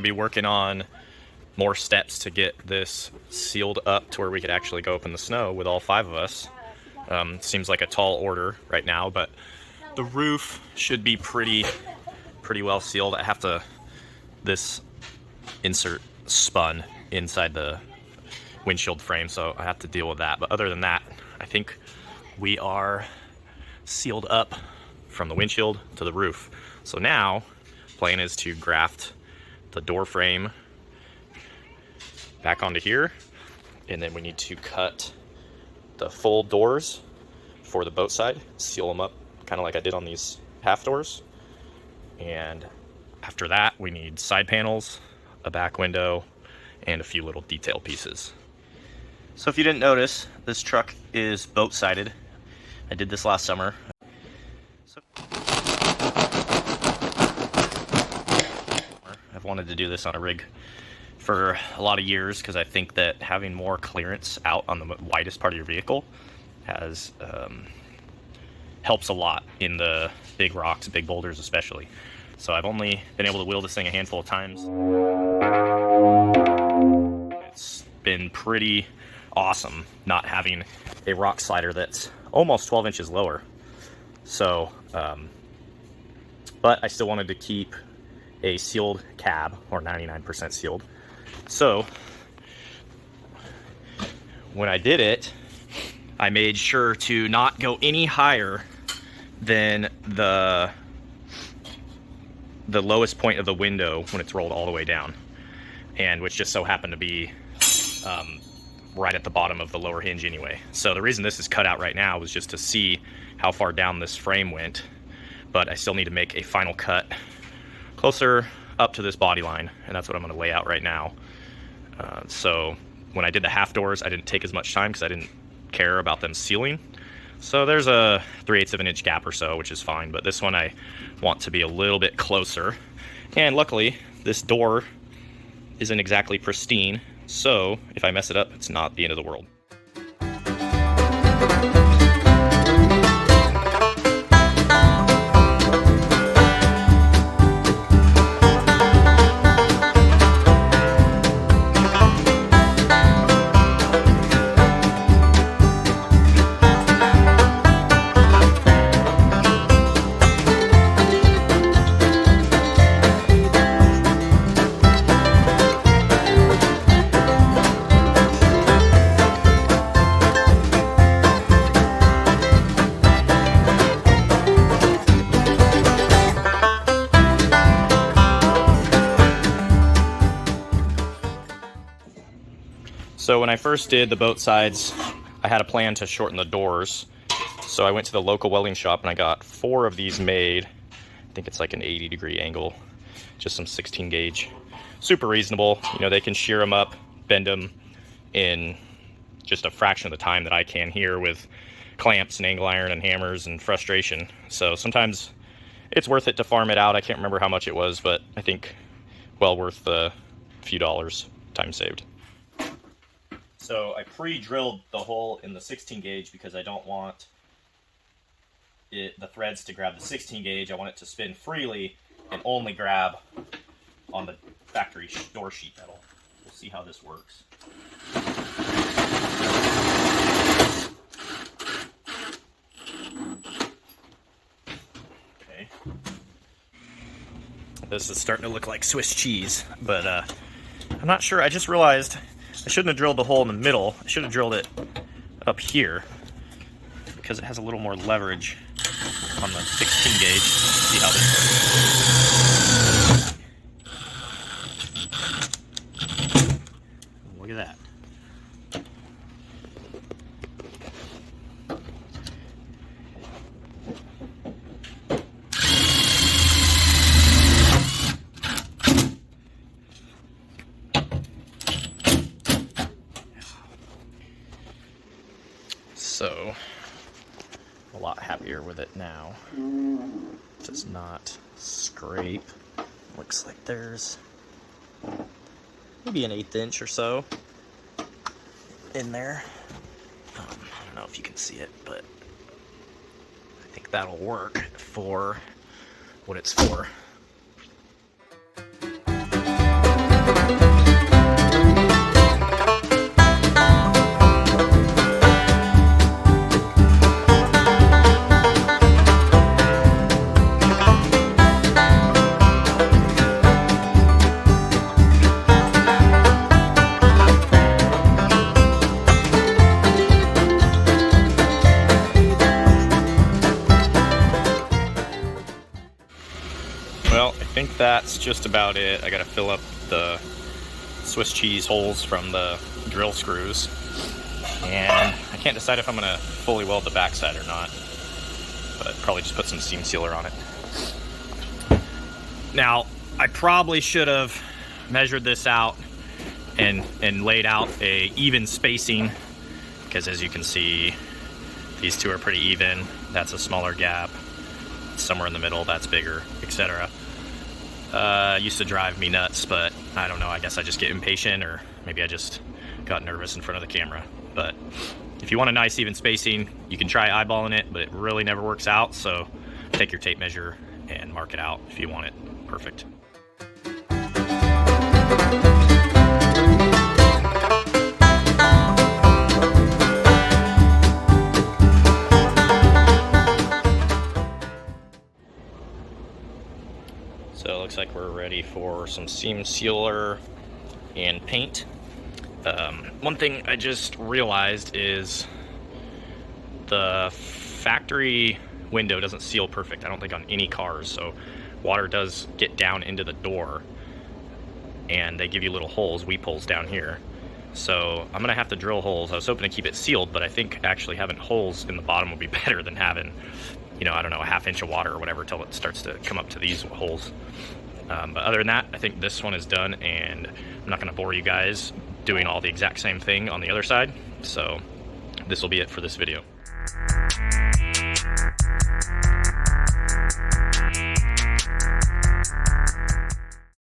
be working on more steps to get this sealed up to where we could actually go up in the snow with all 5 of us. Seems like a tall order right now, but the roof should be pretty well sealed. I have to, this insert spun inside the windshield frame, so I have to deal with that. But other than that, I think we are sealed up from the windshield to the roof. So now, plan is to graft the door frame back onto here, and then we need to cut the full doors for the boat side, seal them up kind of like I did on these half doors. And after that, we need side panels, a back window, and a few little detail pieces. So if you didn't notice, this truck is boat sided. I did this last summer. I've wanted to do this on a rig for a lot of years because I think that having more clearance out on the widest part of your vehicle has helps a lot in the big rocks, big boulders especially. So I've only been able to wheel this thing a handful of times. It's been pretty awesome not having a rock slider that's almost 12 inches lower. So, but I still wanted to keep a sealed cab, or 99% sealed. So when I did it, I made sure to not go any higher than the lowest point of the window when it's rolled all the way down, and which just so happened to be right at the bottom of the lower hinge anyway. So the reason this is cut out right now was just to see how far down this frame went, but I still need to make a final cut closer up to this body line, and that's what I'm going to lay out right now. So when I did the half doors, I didn't take as much time because I didn't care about them sealing. So there's a 3/8 of an inch gap or so, which is fine, but this one I want to be a little bit closer. And luckily, this door isn't exactly pristine, so if I mess it up, it's not the end of the world. So when I first did the boat sides, I had a plan to shorten the doors. So I went to the local welding shop and I got 4 of these made. I think it's like an 80-degree angle, just some 16 gauge. Super reasonable. You know, they can shear them up, bend them in just a fraction of the time that I can here with clamps and angle iron and hammers and frustration. So sometimes it's worth it to farm it out. I can't remember how much it was, but I think well worth the few dollars, time saved. So I pre-drilled the hole in the 16 gauge because I don't want the threads to grab the 16 gauge. I want it to spin freely and only grab on the factory door sheet metal. We'll see how this works. Okay. This is starting to look like Swiss cheese, but I'm not sure. I just realized I shouldn't have drilled the hole in the middle. I should have drilled it up here because it has a little more leverage on the 16 gauge. Let's see how this works. Look at that. So, a lot happier with it now. It does not scrape. Looks like there's maybe an 1/8 inch or so in there. I don't know if you can see it, but I think that'll work for what it's for. that's just about it. I gotta fill up the Swiss cheese holes from the drill screws. And I can't decide if I'm gonna fully weld the backside or not, but probably just put some seam sealer on it. Now, I probably should have measured this out and laid out a even spacing, because as you can see, these two are pretty even. That's a smaller gap. Somewhere in the middle, that's bigger, etc. Used to drive me nuts, but I don't know, I guess I just get impatient, or maybe I just got nervous in front of the camera. But if you want a nice even spacing, you can try eyeballing it, but it really never works out. So take your tape measure and mark it out if you want it perfect. So it looks like we're ready for some seam sealer and paint. One thing I just realized is the factory window doesn't seal perfect, I don't think, on any cars, so water does get down into the door, and they give you little holes, weep holes down here. So I'm gonna have to drill holes. I was hoping to keep it sealed, but I think actually having holes in the bottom would be better than having, you know, I don't know, a ½ inch of water or whatever till it starts to come up to these holes. But other than that, I think this one is done, and I'm not gonna bore you guys doing all the exact same thing on the other side. So this will be it for this video.